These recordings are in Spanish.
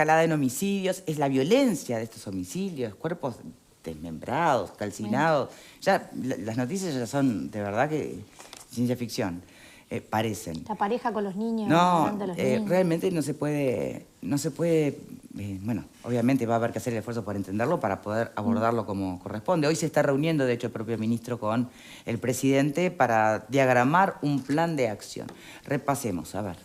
escalada en homicidios, es la violencia de estos homicidios, cuerpos desmembrados, calcinados. Ya las noticias ya son, de verdad, que ciencia ficción. Parecen. La pareja con los niños. No, los niños. realmente no se puede, bueno, obviamente va a haber que hacer el esfuerzo por entenderlo para poder abordarlo como corresponde. Hoy se está reuniendo, de hecho, el propio ministro con el presidente para diagramar un plan de acción. Repasemos, a ver.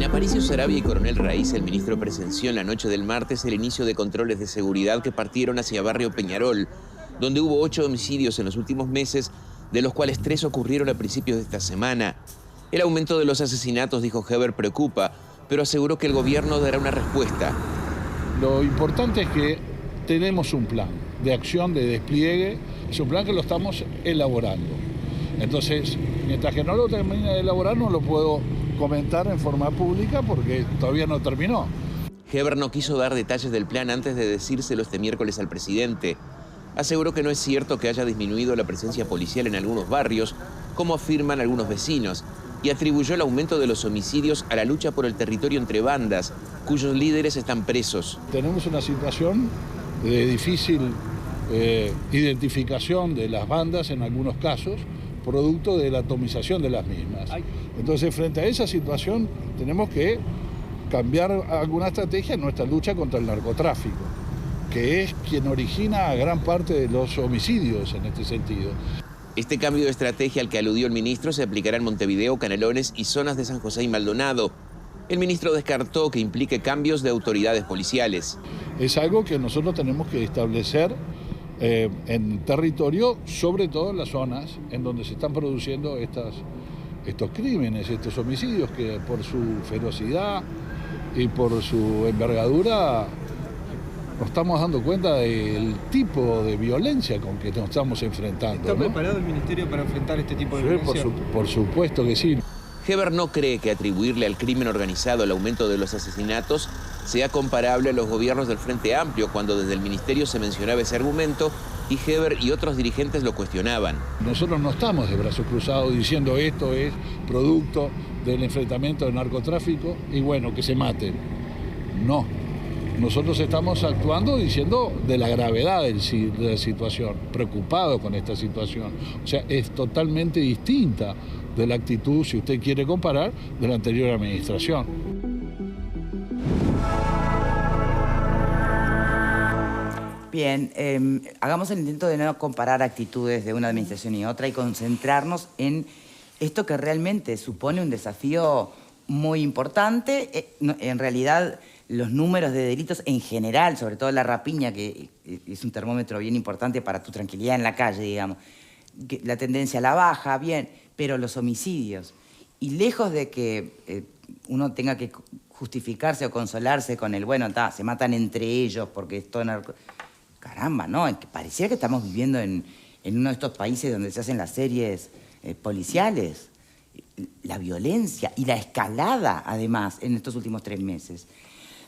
Aparicio Saravia y Coronel Raíz, el ministro presenció en la noche del martes el inicio de controles de seguridad que partieron hacia Barrio Peñarol, donde hubo 8 homicidios en los últimos meses, de los cuales 3 ocurrieron a principios de esta semana. El aumento de los asesinatos, dijo Heber, preocupa, pero aseguró que el gobierno dará una respuesta. Lo importante es que tenemos un plan de acción, de despliegue, es un plan que lo estamos elaborando. Entonces, mientras que no lo termine de elaborar, no lo puedo comentar en forma pública porque todavía no terminó. Heber no quiso dar detalles del plan antes de decírselo este miércoles al presidente. Aseguró que no es cierto que haya disminuido la presencia policial en algunos barrios, como afirman algunos vecinos, y atribuyó el aumento de los homicidios a la lucha por el territorio entre bandas, cuyos líderes están presos. Tenemos una situación de difícil identificación de las bandas en algunos casos, producto de la atomización de las mismas. Entonces, frente a esa situación, tenemos que cambiar alguna estrategia en nuestra lucha contra el narcotráfico, que es quien origina a gran parte de los homicidios en este sentido. Este cambio de estrategia al que aludió el ministro se aplicará en Montevideo, Canelones y zonas de San José y Maldonado. El ministro descartó que implique cambios de autoridades policiales. Es algo que nosotros tenemos que establecer en territorio, sobre todo en las zonas en donde se están produciendo estos crímenes, estos homicidios, que por su ferocidad y por su envergadura nos estamos dando cuenta del tipo de violencia con que nos estamos enfrentando. ¿Está preparado el ministerio para enfrentar este tipo de violencia? Por supuesto que sí. Heber no cree que atribuirle al crimen organizado el aumento de los asesinatos sea comparable a los gobiernos del Frente Amplio, cuando desde el ministerio se mencionaba ese argumento y Heber y otros dirigentes lo cuestionaban. Nosotros no estamos de brazos cruzados diciendo esto es producto del enfrentamiento del narcotráfico y bueno, que se maten. No. Nosotros estamos actuando diciendo de la gravedad de la situación, preocupados con esta situación. O sea, es totalmente distinta de la actitud, si usted quiere comparar, de la anterior administración. Bien, hagamos el intento de no comparar actitudes de una administración y otra y concentrarnos en esto que realmente supone un desafío muy importante. En realidad, los números de delitos en general, sobre todo la rapiña, que es un termómetro bien importante para tu tranquilidad en la calle, digamos, la tendencia a la baja, bien, pero los homicidios, y lejos de que uno tenga que justificarse o consolarse con el, bueno, se matan entre ellos porque es todo narco... Caramba, ¿no? Parecía que estamos viviendo en uno de estos países donde se hacen las series policiales. La violencia y la escalada, además, en estos últimos 3 meses.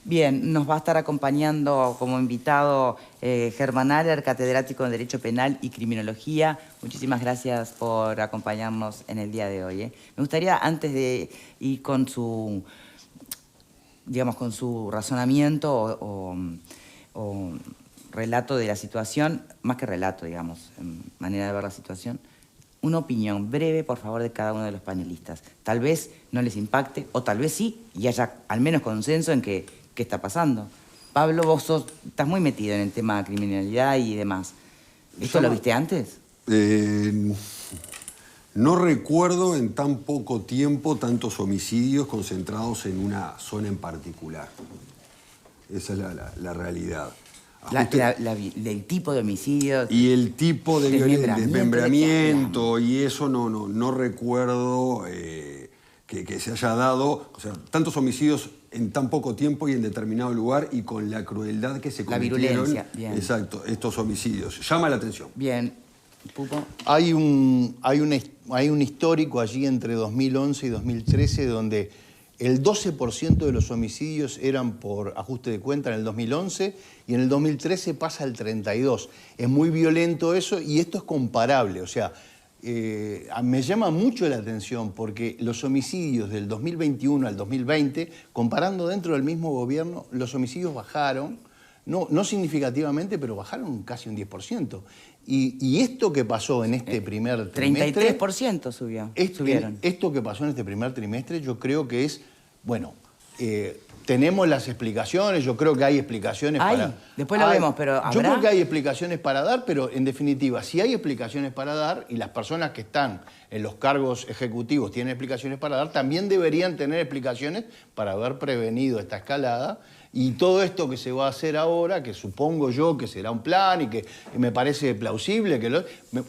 Bien, nos va a estar acompañando como invitado Germán Aller, catedrático en Derecho Penal y Criminología. Muchísimas gracias por acompañarnos en el día de hoy. Me gustaría, antes de ir con su, digamos, con su razonamiento o relato de la situación, más que relato, digamos, en manera de ver la situación, una opinión breve, por favor, de cada uno de los panelistas. Tal vez no les impacte, o tal vez sí, y haya al menos consenso en qué está pasando. Pablo, vos estás muy metido en el tema de criminalidad y demás. ¿Esto lo viste antes? No recuerdo en tan poco tiempo tantos homicidios concentrados en una zona en particular. Esa es la realidad. El tipo de homicidios. Y el tipo de desmembramiento y eso no recuerdo que se haya dado, o sea, tantos homicidios en tan poco tiempo y en determinado lugar y con la crueldad que se cometieron. La virulencia, bien. Exacto, estos homicidios. Llama la atención. Bien. Pupo. Hay un histórico allí entre 2011 y 2013 donde el 12% de los homicidios eran por ajuste de cuenta en el 2011 y en el 2013 pasa al 32%. Es muy violento eso y esto es comparable, o sea, me llama mucho la atención porque los homicidios del 2021 al 2020, comparando dentro del mismo gobierno, los homicidios bajaron, no significativamente, pero bajaron casi un 10%. Y esto que pasó en este primer trimestre... 33% subieron. Esto que pasó en este primer trimestre yo creo que es, bueno, tenemos las explicaciones, yo creo que hay explicaciones después lo vemos, pero ¿habrá? Yo creo que hay explicaciones para dar, pero en definitiva, si hay explicaciones para dar y las personas que están en los cargos ejecutivos tienen explicaciones para dar, también deberían tener explicaciones para haber prevenido esta escalada. Y todo esto que se va a hacer ahora, que supongo yo que será un plan y que me parece plausible,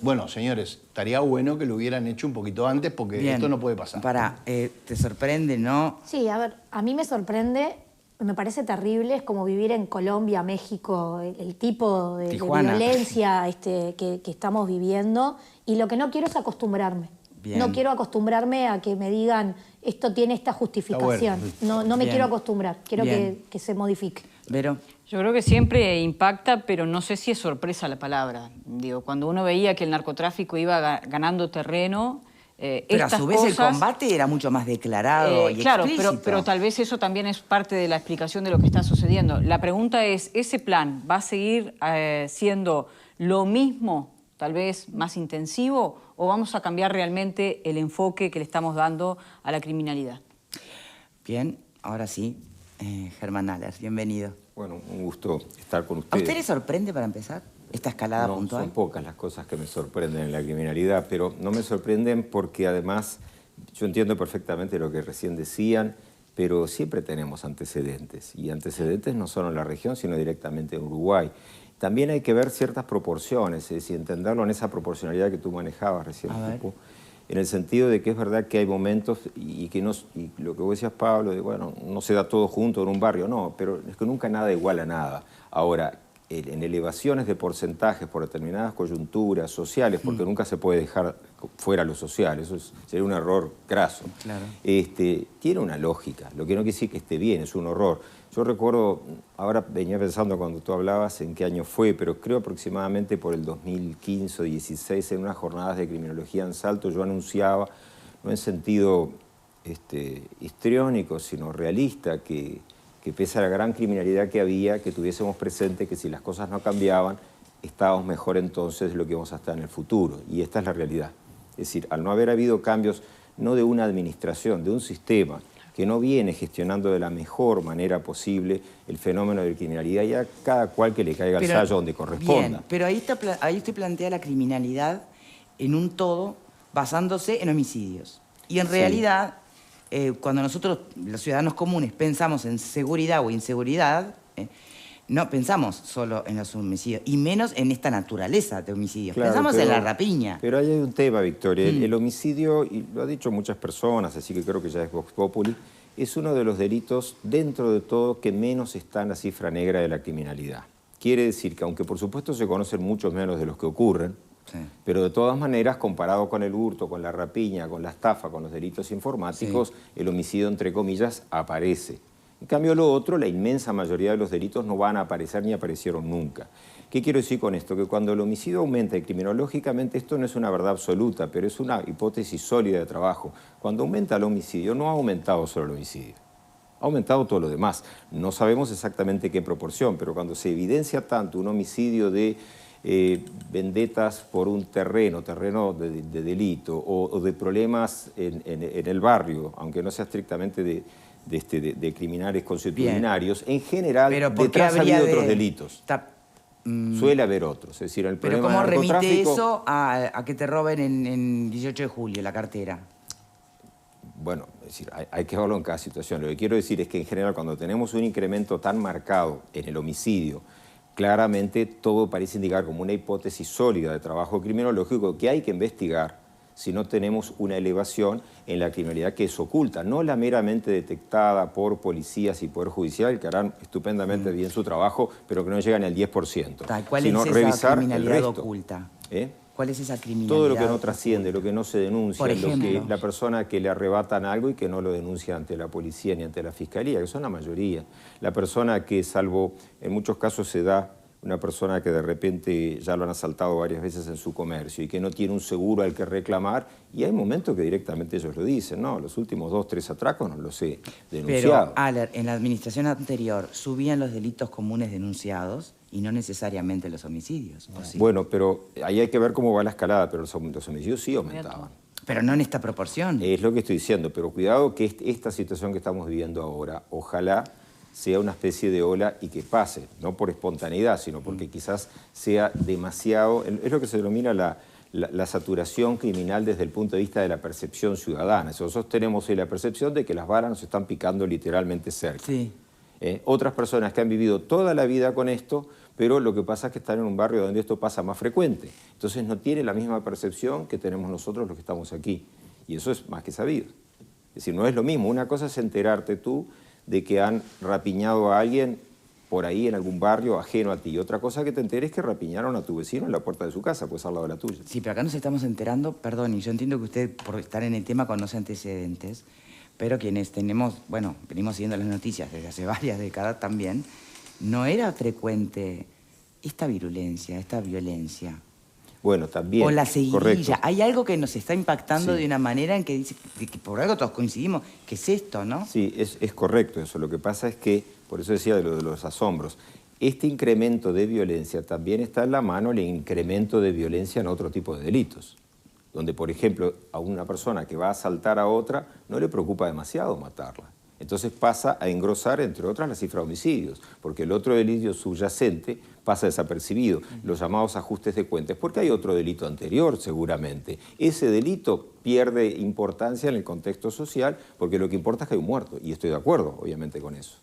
bueno, señores, estaría bueno que lo hubieran hecho un poquito antes porque esto no puede pasar. ¿Te sorprende, no? Sí, a ver, a mí me sorprende, me parece terrible, es como vivir en Colombia, México, el tipo de violencia que estamos viviendo, y lo que no quiero es acostumbrarme. Bien. No quiero acostumbrarme a que me digan esto tiene esta justificación. Bueno. No me quiero acostumbrar, quiero que se modifique. ¿Vero? Yo creo que siempre impacta, pero no sé si es sorpresa la palabra. Digo, cuando uno veía que el narcotráfico iba ganando terreno... pero a su vez el combate era mucho más declarado y claro, explícito. pero tal vez eso también es parte de la explicación de lo que está sucediendo. La pregunta es, ¿ese plan va a seguir siendo lo mismo, tal vez más intensivo, o vamos a cambiar realmente el enfoque que le estamos dando a la criminalidad? Bien, ahora sí, Germán Ahlers, bienvenido. Bueno, un gusto estar con ustedes. ¿A usted le sorprende, para empezar, esta escalada puntual? Son pocas las cosas que me sorprenden en la criminalidad, pero no me sorprenden porque además yo entiendo perfectamente lo que recién decían, pero siempre tenemos antecedentes, y antecedentes no solo en la región, sino directamente en Uruguay. También hay que ver ciertas proporciones, es decir, entenderlo en esa proporcionalidad que tú manejabas recién, Pipo, en el sentido de que es verdad que hay momentos y lo que vos decías, Pablo, de bueno, no se da todo junto en un barrio, no, pero es que nunca nada iguala a nada. Ahora, en elevaciones de porcentajes por determinadas coyunturas sociales, porque nunca se puede dejar fuera lo social, eso sería un error graso. Claro. Tiene una lógica, lo que no quiere decir que esté bien, es un horror. Yo recuerdo, ahora venía pensando cuando tú hablabas en qué año fue, pero creo aproximadamente por el 2015 o 2016, en unas jornadas de criminología en Salto, yo anunciaba, no en sentido histriónico, sino realista, que pese a la gran criminalidad que había, que tuviésemos presente que si las cosas no cambiaban, estábamos mejor entonces de lo que vamos a estar en el futuro. Y esta es la realidad. Es decir, al no haber habido cambios, no de una administración, de un sistema que no viene gestionando de la mejor manera posible el fenómeno de criminalidad, y a cada cual que le caiga el sallo donde corresponda. Bien, pero ahí usted plantea la criminalidad en un todo basándose en homicidios. Y en realidad... cuando nosotros, los ciudadanos comunes, pensamos en seguridad o inseguridad, no pensamos solo en los homicidios, y menos en esta naturaleza de homicidios. Claro, pensamos en la rapiña. Pero ahí hay un tema, Victoria. El homicidio, y lo han dicho muchas personas, así que creo que ya es Vox Populi, es uno de los delitos, dentro de todo, que menos está en la cifra negra de la criminalidad. Quiere decir que, aunque por supuesto se conocen muchos menos de los que ocurren, pero de todas maneras, comparado con el hurto, con la rapiña, con la estafa, con los delitos informáticos, el homicidio, entre comillas, aparece. En cambio, lo otro, la inmensa mayoría de los delitos no van a aparecer ni aparecieron nunca. ¿Qué quiero decir con esto? Que cuando el homicidio aumenta, y criminológicamente esto no es una verdad absoluta, pero es una hipótesis sólida de trabajo. Cuando aumenta el homicidio, no ha aumentado solo el homicidio, ha aumentado todo lo demás. No sabemos exactamente qué proporción, pero cuando se evidencia tanto un homicidio de vendetas por un terreno de delito o de problemas en el barrio, aunque no sea estrictamente de criminales consuetudinarios, en general detrás ha habido otros delitos. Suele haber otros. Es decir, el pero ¿cómo remite eso a que te roben en 18 de julio la cartera? Bueno, es decir, hay que verlo en cada situación. Lo que quiero decir es que en general cuando tenemos un incremento tan marcado en el homicidio, claramente todo parece indicar como una hipótesis sólida de trabajo criminológico que hay que investigar si no tenemos una elevación en la criminalidad que es oculta, no la meramente detectada por policías y Poder Judicial, que harán estupendamente bien su trabajo, pero que no llegan al 10%. ¿Cuál es esa criminalidad oculta? ¿Cuál es esa criminalidad? Todo lo que no trasciende, lo que no se denuncia, Por ejemplo, la persona que le arrebatan algo y que no lo denuncia ante la policía ni ante la fiscalía, que son la mayoría. La persona que, salvo en muchos casos se da una persona que de repente ya lo han asaltado varias veces en su comercio y que no tiene un seguro al que reclamar, y hay momentos que directamente ellos lo dicen, no, los últimos 2 o 3 atracos no los he denunciado. Pero, Aller, en la administración anterior subían los delitos comunes denunciados y no necesariamente los homicidios, ¿o sí? Bueno, pero ahí hay que ver cómo va la escalada, pero los homicidios sí aumentaban. Pero no en esta proporción. Es lo que estoy diciendo, pero cuidado que esta situación que estamos viviendo ahora, ojalá sea una especie de ola y que pase, no por espontaneidad, sino porque quizás sea demasiado, es lo que se denomina la saturación criminal desde el punto de vista de la percepción ciudadana. Nosotros tenemos la percepción de que las balas nos están picando literalmente cerca. Sí. Otras personas que han vivido toda la vida con esto, pero lo que pasa es que están en un barrio donde esto pasa más frecuente. Entonces no tienen la misma percepción que tenemos nosotros los que estamos aquí. Y eso es más que sabido. Es decir, no es lo mismo. Una cosa es enterarte tú de que han rapiñado a alguien por ahí en algún barrio ajeno a ti. Y otra cosa que te enteres es que rapiñaron a tu vecino en la puerta de su casa, pues al lado de la tuya. Sí, pero acá nos estamos enterando, perdón, y yo entiendo que usted, por estar en el tema, conoce antecedentes, pero quienes tenemos, bueno, venimos siguiendo las noticias desde hace varias décadas también, no era frecuente esta virulencia, esta violencia. Bueno, también. O la seguidilla. Correcto. Hay algo que nos está impactando Sí. de una manera en que dice que por algo todos coincidimos, que es esto, ¿no? Sí, es correcto eso. Lo que pasa es que, por eso decía de los asombros, este incremento de violencia también está en la mano el incremento de violencia en otro tipo de delitos. Donde, por ejemplo, a una persona que va a asaltar a otra no le preocupa demasiado matarla. Entonces pasa a engrosar, entre otras, la cifra de homicidios, porque el otro delito subyacente pasa desapercibido, los llamados ajustes de cuentas, porque hay otro delito anterior, seguramente. Ese delito pierde importancia en el contexto social, porque lo que importa es que hay un muerto, y estoy de acuerdo, obviamente, con eso.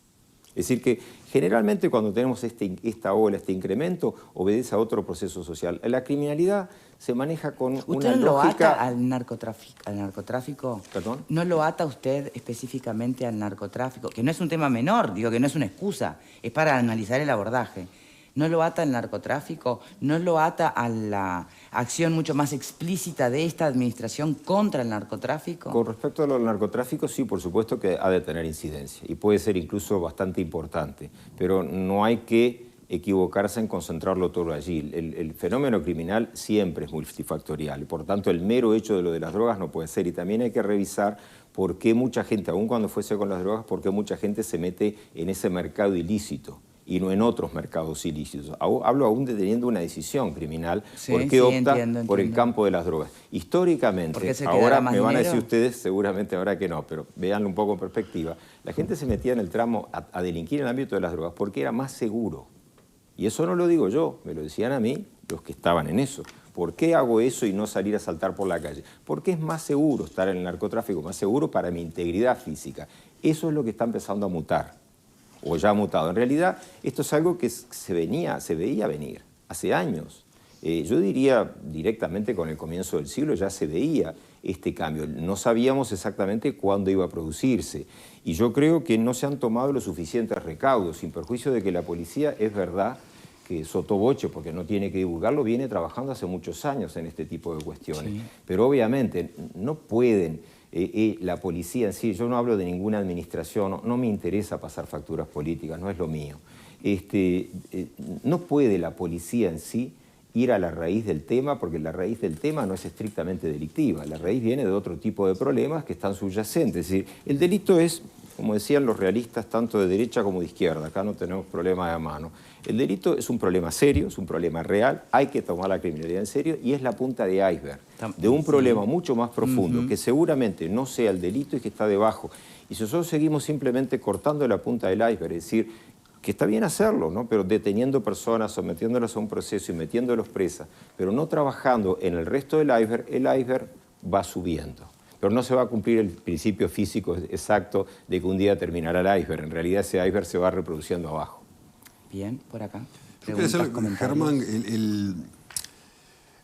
Es decir, que generalmente cuando tenemos esta ola, este incremento, obedece a otro proceso social. La criminalidad se maneja con una lógica... ¿Usted lo ata al narcotráfico? ¿Perdón? ¿No lo ata usted específicamente al narcotráfico? Que no es un tema menor, digo que no es una excusa, es para analizar el abordaje. ¿No lo ata al narcotráfico? ¿No lo ata a la acción mucho más explícita de esta administración contra el narcotráfico? Con respecto al narcotráfico, sí, por supuesto que ha de tener incidencia y puede ser incluso bastante importante, pero no hay que equivocarse en concentrarlo todo allí. El fenómeno criminal siempre es multifactorial y por tanto el mero hecho de lo de las drogas no puede ser, y también hay que revisar por qué mucha gente, aun cuando fuese con las drogas, por qué mucha gente se mete en ese mercado ilícito y no en otros mercados ilícitos. Hablo aún de teniendo una decisión criminal, Sí, porque sí, opta entiendo. por el campo de las drogas. Históricamente, ahora me van a decir ustedes, seguramente ahora que no, pero véanlo un poco en perspectiva, la gente se metía en el tramo a delinquir en el ámbito de las drogas porque era más seguro. Y eso no lo digo yo, me lo decían a mí los que estaban en eso. ¿Por qué hago eso y no salir a saltar por la calle? Porque es más seguro estar en el narcotráfico, más seguro para mi integridad física. Eso es lo que está empezando a mutar. O ya ha mutado. En realidad, esto es algo que se veía venir hace años. Yo diría directamente con el comienzo del siglo ya se veía este cambio. No sabíamos exactamente cuándo iba a producirse. Y yo creo que no se han tomado los suficientes recaudos, sin perjuicio de que la policía, es verdad, que sotoboche, porque no tiene que divulgarlo, viene trabajando hace muchos años en este tipo de cuestiones. Sí. Pero obviamente no pueden... la policía en sí, yo no hablo de ninguna administración, no me interesa pasar facturas políticas, no es lo mío. No puede la policía en sí ir a la raíz del tema, porque la raíz del tema no es estrictamente delictiva, la raíz viene de otro tipo de problemas que están subyacentes. Es decir, el delito es, como decían los realistas, tanto de derecha como de izquierda, acá no tenemos problema de mano. El delito es un problema serio, es un problema real, hay que tomar la criminalidad en serio y es la punta de iceberg de un problema mucho más profundo, que seguramente no sea el delito y que está debajo. Y si nosotros seguimos simplemente cortando la punta del iceberg, es decir, que está bien hacerlo, ¿no? Pero deteniendo personas, sometiéndolas a un proceso y metiéndolos presas, pero no trabajando en el resto del iceberg va subiendo. Pero no se va a cumplir el principio físico exacto de que un día terminará el iceberg. En realidad ese iceberg se va reproduciendo abajo. Bien, por acá. Germán,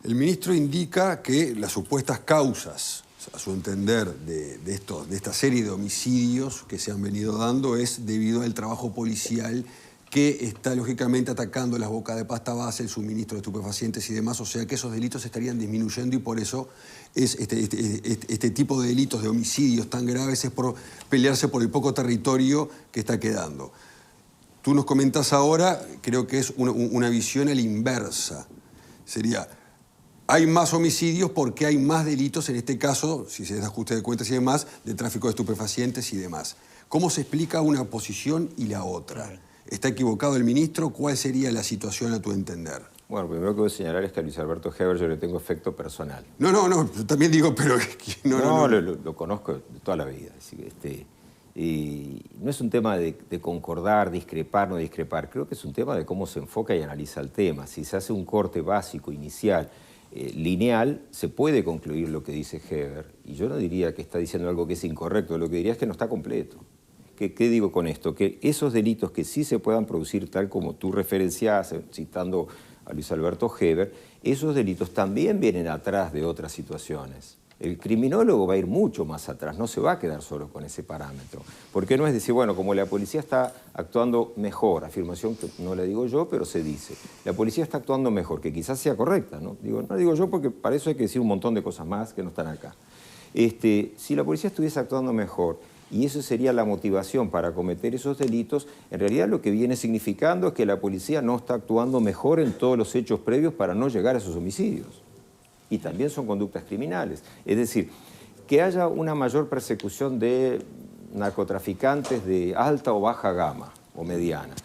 el ministro indica que las supuestas causas, a su entender, de esta serie de homicidios que se han venido dando es debido al trabajo policial que está lógicamente atacando las bocas de pasta base, el suministro de estupefacientes y demás, o sea que esos delitos estarían disminuyendo y por eso es este tipo de delitos, de homicidios tan graves, es por pelearse por el poco territorio que está quedando. Tú nos comentas ahora, creo que es una visión a la inversa. Sería, hay más homicidios porque hay más delitos, en este caso, si se da ajuste de cuentas y demás, de tráfico de estupefacientes y demás. ¿Cómo se explica una posición y la otra? ¿Está equivocado el ministro? ¿Cuál sería la situación a tu entender? Bueno, primero que voy a señalar es que a Luis Alberto Heber yo le tengo afecto personal. No, yo también digo, pero... Lo conozco de toda la vida. Así que, y no es un tema de concordar, discrepar, no discrepar. Creo que es un tema de cómo se enfoca y analiza el tema. Si se hace un corte básico, inicial, lineal, se puede concluir lo que dice Heber. Y yo no diría que está diciendo algo que es incorrecto, lo que diría es que no está completo. ¿Qué digo con esto? Que esos delitos que sí se puedan producir, tal como tú referencias, citando a Luis Alberto Heber, esos delitos también vienen atrás de otras situaciones. El criminólogo va a ir mucho más atrás, no se va a quedar solo con ese parámetro. Porque no es decir, bueno, como la policía está actuando mejor, afirmación que no la digo yo, pero se dice, la policía está actuando mejor, que quizás sea correcta, ¿no? No digo yo porque para eso hay que decir un montón de cosas más que no están acá. Si la policía estuviese actuando mejor, y eso sería la motivación para cometer esos delitos, en realidad lo que viene significando es que la policía no está actuando mejor en todos los hechos previos para no llegar a esos homicidios. Y también son conductas criminales. Es decir, que haya una mayor persecución de narcotraficantes de alta o baja gama o mediana,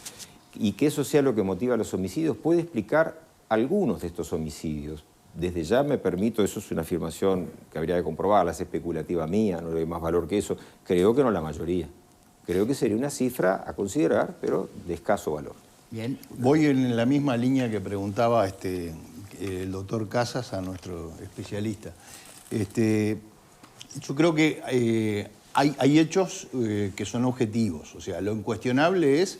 y que eso sea lo que motiva los homicidios, puede explicar algunos de estos homicidios. Desde ya me permito, eso es una afirmación que habría que comprobarla, es especulativa mía, no le doy más valor que eso. Creo que no la mayoría. Creo que sería una cifra a considerar, pero de escaso valor. Bien. Voy en la misma línea que preguntaba el doctor Casas a nuestro especialista. Yo creo que hay hechos que son objetivos. O sea, lo incuestionable es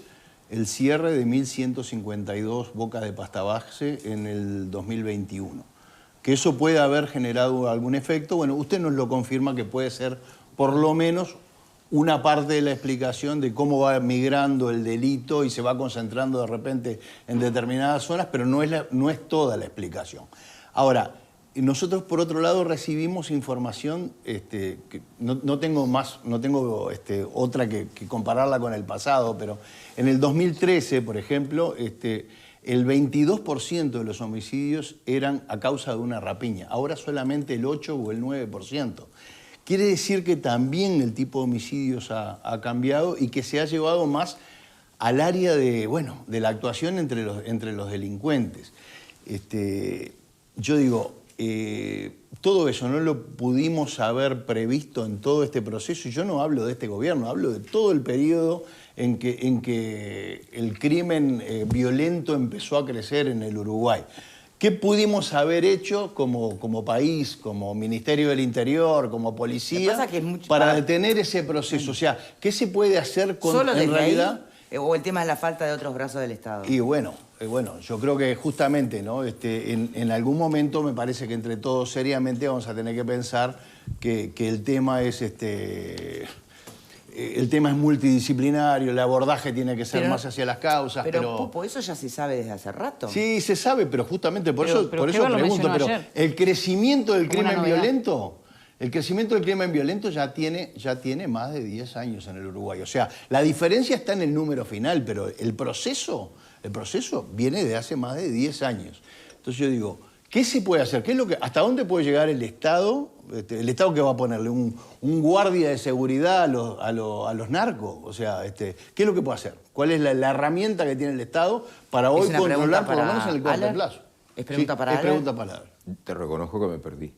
el cierre de 1.152 bocas de pasta base en el 2021. Que eso puede haber generado algún efecto. Bueno, usted nos lo confirma que puede ser por lo menos una parte de la explicación de cómo va migrando el delito y se va concentrando de repente en determinadas zonas, pero no es toda la explicación. Ahora, nosotros por otro lado recibimos información, que no tengo otra que compararla con el pasado, pero en el 2013, por ejemplo, el 22% de los homicidios eran a causa de una rapiña. Ahora solamente el 8 o el 9%. Quiere decir que también el tipo de homicidios ha cambiado y que se ha llevado más al área de la actuación entre los delincuentes. Yo digo, todo eso no lo pudimos haber previsto en todo este proceso. Y yo no hablo de este gobierno, hablo de todo el periodo en que el crimen violento empezó a crecer en el Uruguay. ¿Qué pudimos haber hecho como país, como Ministerio del Interior, como policía, para detener ese proceso? O sea, ¿qué se puede hacer en realidad? ¿O el tema es la falta de otros brazos del Estado? Y bueno, yo creo que justamente, ¿no? En algún momento me parece que entre todos seriamente vamos a tener que pensar que el tema es el tema es multidisciplinario, el abordaje tiene que ser más hacia las causas. Pero Pupo, eso ya se sabe desde hace rato. Sí, se sabe, pero justamente por eso pregunto. Pero el crecimiento del crimen violento... El crecimiento del crimen violento ya tiene más de 10 años en el Uruguay. O sea, la diferencia está en el número final, pero el proceso viene de hace más de 10 años. Entonces yo digo, ¿qué se puede hacer? ¿Hasta dónde puede llegar el Estado? ¿El Estado que va a ponerle? ¿Un guardia de seguridad a los narcos? O sea, ¿qué es lo que puede hacer? ¿Cuál es la herramienta que tiene el Estado para hoy controlar, por lo menos en el corto plazo? ¿Es pregunta para Alan? Es pregunta para Alan. Te reconozco que me perdí.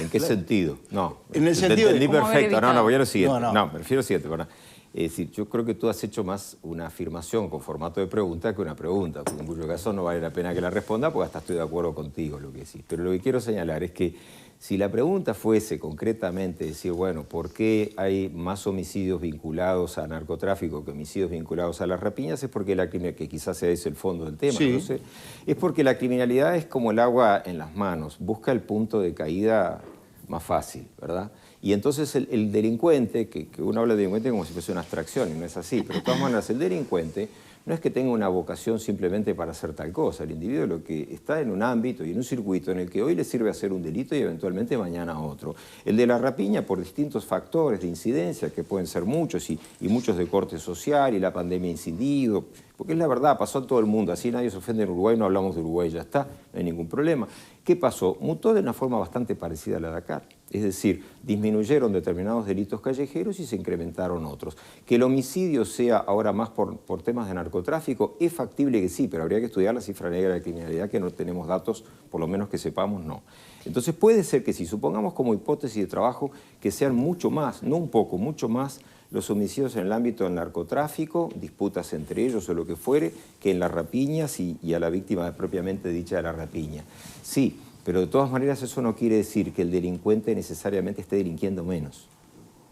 ¿En qué sentido? No, en el sentido entendí perfecto. No, voy a lo siguiente. No, me refiero a lo siguiente. Bueno, es decir, yo creo que tú has hecho más una afirmación con formato de pregunta que una pregunta, en cuyo caso no vale la pena que la responda porque hasta estoy de acuerdo contigo en lo que decís. Pero lo que quiero señalar es que si la pregunta fuese concretamente decir, bueno, ¿por qué hay más homicidios vinculados a narcotráfico que homicidios vinculados a las rapiñas? Es porque la criminalidad, que quizás sea ese el fondo del tema, sí. No sé, es porque la criminalidad es como el agua en las manos, busca el punto de caída más fácil, ¿verdad? Y entonces el delincuente, que uno habla de delincuente como si fuese una abstracción, y no es así, pero de todas maneras el delincuente no es que tenga una vocación simplemente para hacer tal cosa. El individuo lo que está en un ámbito y en un circuito en el que hoy le sirve hacer un delito y eventualmente mañana otro. El de la rapiña, por distintos factores de incidencia, que pueden ser muchos y muchos de corte social, y la pandemia ha incidido, porque es la verdad, pasó en todo el mundo, así nadie se ofende en Uruguay, no hablamos de Uruguay, ya está, no hay ningún problema. ¿Qué pasó? Mutó de una forma bastante parecida a la de acá. Es decir, disminuyeron determinados delitos callejeros y se incrementaron otros. Que el homicidio sea ahora más por temas de narcotráfico, es factible que sí, pero habría que estudiar la cifra negra de criminalidad, que no tenemos datos, por lo menos que sepamos, no. Entonces puede ser que si supongamos como hipótesis de trabajo que sean mucho más, no un poco, mucho más los homicidios en el ámbito del narcotráfico, disputas entre ellos o lo que fuere, que en las rapiñas y a la víctima propiamente dicha de la rapiña. Sí, pero de todas maneras eso no quiere decir que el delincuente necesariamente esté delinquiendo menos,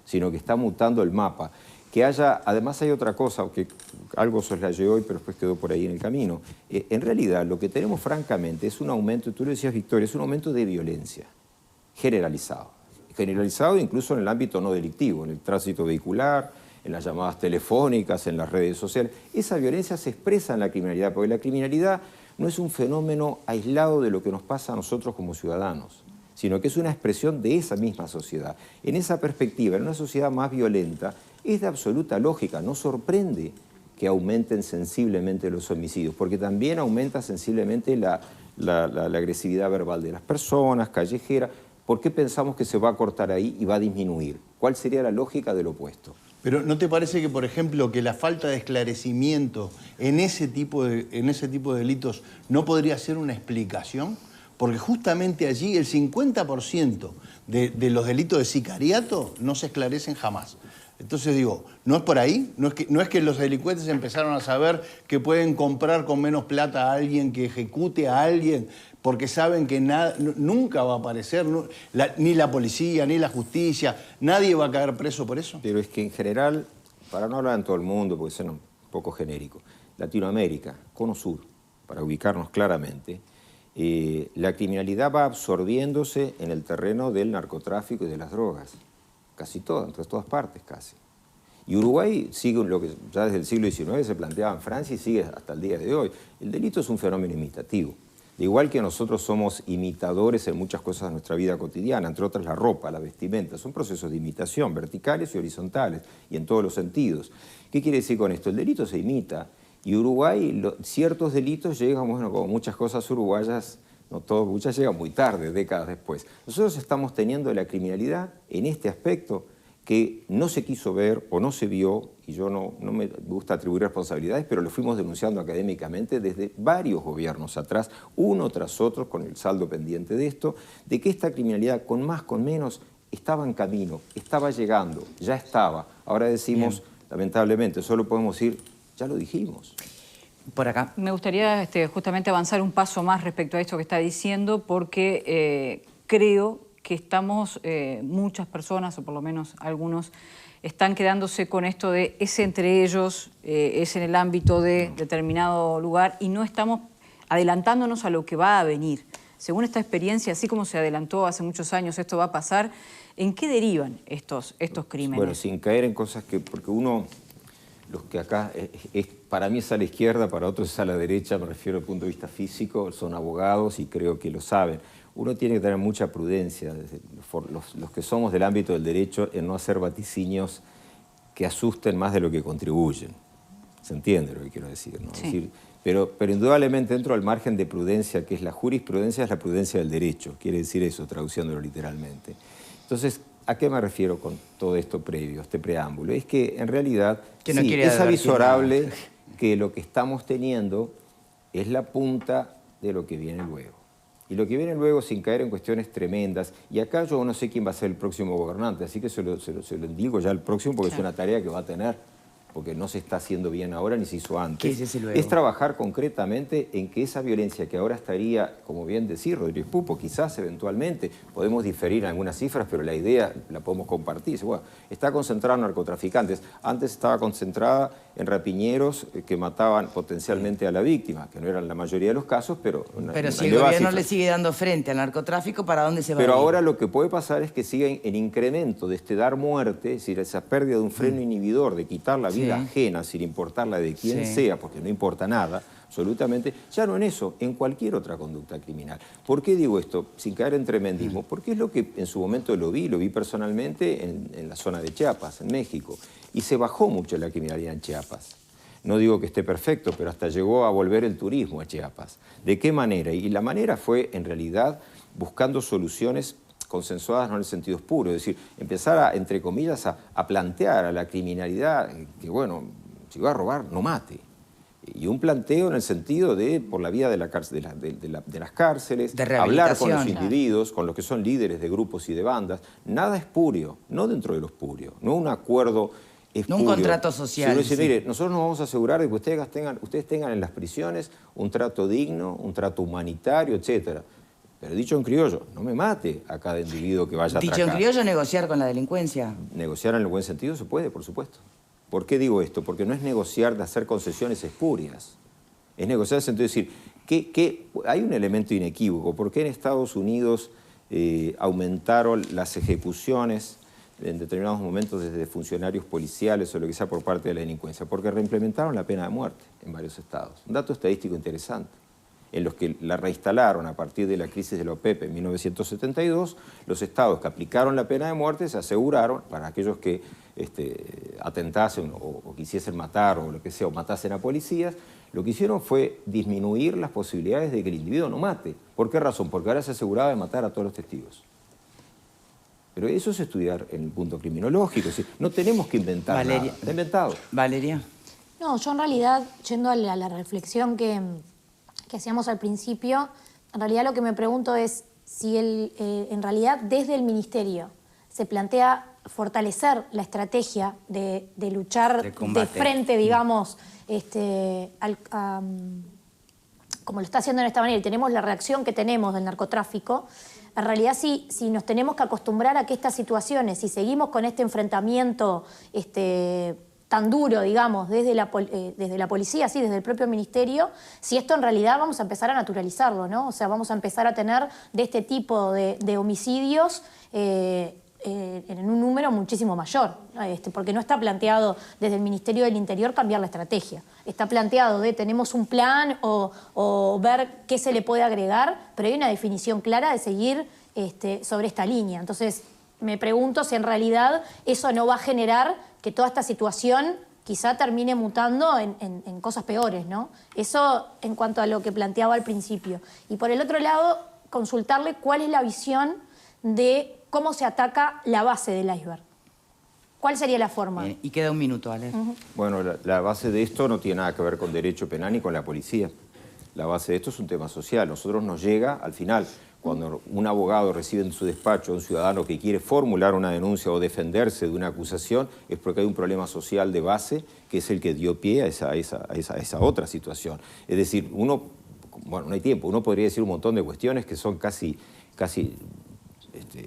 sino que está mutando el mapa. Que haya, además hay otra cosa, que algo soslayé hoy, pero después quedó por ahí en el camino. En realidad lo que tenemos francamente es un aumento, tú lo decías Victoria, es un aumento de violencia generalizado. Generalizado incluso en el ámbito no delictivo, en el tránsito vehicular, en las llamadas telefónicas, en las redes sociales. Esa violencia se expresa en la criminalidad, porque la criminalidad no es un fenómeno aislado de lo que nos pasa a nosotros como ciudadanos, sino que es una expresión de esa misma sociedad. En esa perspectiva, en una sociedad más violenta, es de absoluta lógica, no sorprende que aumenten sensiblemente los homicidios, porque también aumenta sensiblemente la agresividad verbal de las personas, callejera. ¿Por qué pensamos que se va a cortar ahí y va a disminuir? ¿Cuál sería la lógica del opuesto? Pero ¿no te parece que, por ejemplo, que la falta de esclarecimiento en ese tipo de delitos no podría ser una explicación? Porque justamente allí el 50% de los delitos de sicariato no se esclarecen jamás. Entonces digo, ¿no es por ahí? ¿No es que los delincuentes empezaron a saber que pueden comprar con menos plata a alguien que ejecute a alguien porque saben que nunca va a aparecer, ni la policía, ni la justicia, nadie va a caer preso por eso? Pero es que en general, para no hablar en todo el mundo, porque suena un poco genérico, Latinoamérica, Cono Sur, para ubicarnos claramente, la criminalidad va absorbiéndose en el terreno del narcotráfico y de las drogas. Casi todas, entre todas partes casi. Y Uruguay sigue lo que ya desde el siglo XIX se planteaba en Francia y sigue hasta el día de hoy. El delito es un fenómeno imitativo. De igual que nosotros somos imitadores en muchas cosas de nuestra vida cotidiana, entre otras la ropa, la vestimenta, son procesos de imitación, verticales y horizontales, y en todos los sentidos. ¿Qué quiere decir con esto? El delito se imita, y Uruguay, ciertos delitos llegan, bueno, como muchas cosas uruguayas, no todo, muchas llegan muy tarde, décadas después. Nosotros estamos teniendo la criminalidad en este aspecto que no se quiso ver o no se vio, y yo no me gusta atribuir responsabilidades, pero lo fuimos denunciando académicamente desde varios gobiernos atrás, uno tras otro, con el saldo pendiente de esto, de que esta criminalidad, con más, con menos, estaba en camino, estaba llegando, ya estaba. Ahora decimos, lamentablemente, solo podemos decir, ya lo dijimos. Por acá. Me gustaría justamente avanzar un paso más respecto a esto que está diciendo, porque creo que estamos, muchas personas, o por lo menos algunos, están quedándose con esto de es entre ellos, es en el ámbito de determinado lugar, y no estamos adelantándonos a lo que va a venir. Según esta experiencia, así como se adelantó hace muchos años, esto va a pasar, ¿en qué derivan estos crímenes? Bueno, sin caer en cosas que, porque uno, los que acá, para mí es a la izquierda, para otros es a la derecha, me refiero al punto de vista físico, son abogados y creo que lo saben. Uno tiene que tener mucha prudencia, los que somos del ámbito del derecho, en no hacer vaticinios que asusten más de lo que contribuyen. ¿Se entiende lo que quiero decir? ¿No? Sí. Es decir, pero indudablemente dentro del margen de prudencia, que es la jurisprudencia, es la prudencia del derecho. Quiere decir eso, traduciéndolo literalmente. Entonces, ¿a qué me refiero con todo esto previo, este preámbulo? Es que en realidad que no sí, quiere es avisorable que lo que estamos teniendo es la punta de lo que viene luego. Y lo que viene luego, sin caer en cuestiones tremendas, y acá yo no sé quién va a ser el próximo gobernante, así que se lo indico ya al próximo, porque es una tarea que va a tener, porque no se está haciendo bien ahora ni se hizo antes. ¿Qué es ese luego? Es trabajar concretamente en que esa violencia que ahora estaría, como bien decía Rodríguez Pupo, quizás eventualmente, podemos diferir en algunas cifras, pero la idea la podemos compartir. Bueno, está concentrada en narcotraficantes, antes estaba concentrada en rapiñeros que mataban potencialmente a la víctima, que no eran la mayoría de los casos, pero... Pero si el gobierno le sigue dando frente al narcotráfico, ¿para dónde se va a ir? Pero ahora lo que puede pasar es que siga en incremento de este dar muerte, es decir, esa pérdida de un freno inhibidor, de quitar la vida ajena, sin importarla de quién sea, porque no importa nada, absolutamente, ya no en eso, en cualquier otra conducta criminal. ¿Por qué digo esto? Sin caer en tremendismo, porque es lo que en su momento lo vi personalmente en la zona de Chiapas, en México, y se bajó mucho la criminalidad en Chiapas. No digo que esté perfecto, pero hasta llegó a volver el turismo a Chiapas. ¿De qué manera? Y la manera fue, en realidad, buscando soluciones consensuadas, no en el sentido puro, es decir, empezar a, entre comillas, a plantear a la criminalidad que, bueno, si va a robar, no mate. Y un planteo en el sentido de, por la vía de las cárceles, de hablar con los individuos, con los que son líderes de grupos y de bandas. Nada espurio, no dentro de lo espurio, no un acuerdo espurio. No un contrato social. Sino decir, mire, nosotros nos vamos a asegurar de que ustedes tengan en las prisiones un trato digno, un trato humanitario, etcétera. Pero dicho en criollo, no me mate a cada individuo que vaya a atracar. Dicho en criollo, negociar con la delincuencia. Negociar en el buen sentido se puede, por supuesto. ¿Por qué digo esto? Porque no es negociar de hacer concesiones espurias. Es negociar en el sentido de decir que hay un elemento inequívoco. ¿Por qué en Estados Unidos aumentaron las ejecuciones en determinados momentos desde funcionarios policiales o lo que sea por parte de la delincuencia? Porque reimplementaron la pena de muerte en varios estados. Un dato estadístico interesante. En los que la reinstalaron a partir de la crisis de la OPEP en 1972, los estados que aplicaron la pena de muerte se aseguraron, para aquellos que atentasen o quisiesen matar o lo que sea, o matasen a policías, lo que hicieron fue disminuir las posibilidades de que el individuo no mate. ¿Por qué razón? Porque ahora se aseguraba de matar a todos los testigos. Pero eso es estudiar en el punto criminológico, es decir, no tenemos que inventar Valeria. nada. Está inventado. Valeria. No, yo en realidad, yendo a la reflexión que hacíamos al principio, en realidad lo que me pregunto es si en realidad desde el Ministerio se plantea fortalecer la estrategia de luchar de frente, digamos, como lo está haciendo en esta manera, y tenemos la reacción que tenemos del narcotráfico. En realidad, si nos tenemos que acostumbrar a que estas situaciones, si seguimos con este enfrentamiento tan duro, digamos, desde la policía, sí, desde el propio ministerio, si esto en realidad vamos a empezar a naturalizarlo, ¿no? O sea, vamos a empezar a tener de este tipo de homicidios en un número muchísimo mayor, porque no está planteado desde el Ministerio del Interior cambiar la estrategia. Está planteado de tenemos un plan o ver qué se le puede agregar, pero hay una definición clara de seguir sobre esta línea. Entonces, me pregunto si en realidad eso no va a generar que toda esta situación quizá termine mutando en cosas peores, ¿no? Eso en cuanto a lo que planteaba al principio. Y por el otro lado, consultarle cuál es la visión de cómo se ataca la base del iceberg. ¿Cuál sería la forma? Bien, y queda un minuto, Ale. Bueno, la base de esto no tiene nada que ver con derecho penal ni con la policía. La base de esto es un tema social. Nosotros nos llega al final, cuando un abogado recibe en su despacho a un ciudadano que quiere formular una denuncia o defenderse de una acusación, es porque hay un problema social de base que es el que dio pie a esa otra situación. Es decir, bueno, no hay tiempo, uno podría decir un montón de cuestiones que son casi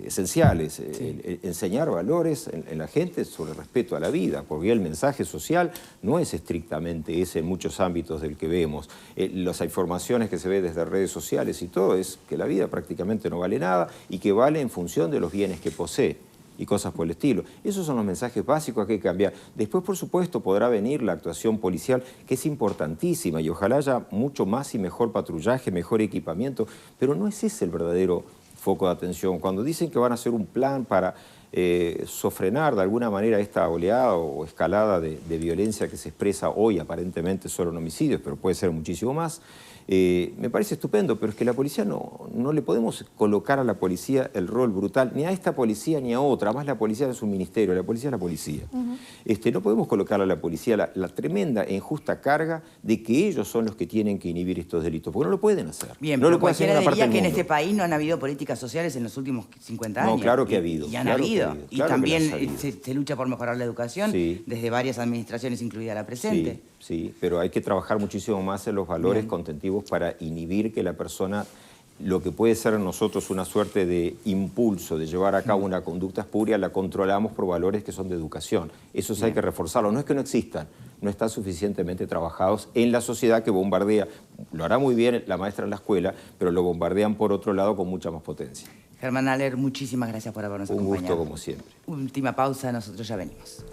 esenciales, enseñar valores en la gente sobre el respeto a la vida, porque el mensaje social no es estrictamente ese en muchos ámbitos del que vemos. Las informaciones que se ve desde redes sociales y todo es que la vida prácticamente no vale nada y que vale en función de los bienes que posee y cosas por el estilo. Esos son los mensajes básicos que hay que cambiar. Después, por supuesto, podrá venir la actuación policial, que es importantísima, y ojalá haya mucho más y mejor patrullaje, mejor equipamiento, pero no es ese el verdadero foco de atención. Cuando dicen que van a hacer un plan para sofrenar de alguna manera esta oleada o escalada de violencia que se expresa hoy aparentemente solo en homicidios, pero puede ser muchísimo más, me parece estupendo, pero es que la policía no le podemos colocar a la policía el rol brutal, ni a esta policía ni a otra, además la policía es un ministerio, la policía es la policía. No podemos colocar a la policía la tremenda e injusta carga de que ellos son los que tienen que inhibir estos delitos, porque no lo pueden hacer. Bien, no pero lo puede hacer cualquiera una parte diría del que en mundo. este país no han habido políticas sociales en los últimos 50 años. No, claro que ha habido. Y han claro habido. que Y claro también que las ha habido. se lucha por mejorar la educación desde varias administraciones, incluida la presente. Sí, pero hay que trabajar muchísimo más en los valores contentivos para inhibir que la persona, lo que puede ser en nosotros una suerte de impulso de llevar a cabo una conducta espuria, la controlamos por valores que son de educación. Esos hay que reforzarlos. No es que no existan, no están suficientemente trabajados en la sociedad que bombardea. Lo hará muy bien la maestra en la escuela, pero lo bombardean por otro lado con mucha más potencia. Germán Haller, muchísimas gracias por habernos acompañado. Un gusto como siempre. Última pausa, nosotros ya venimos.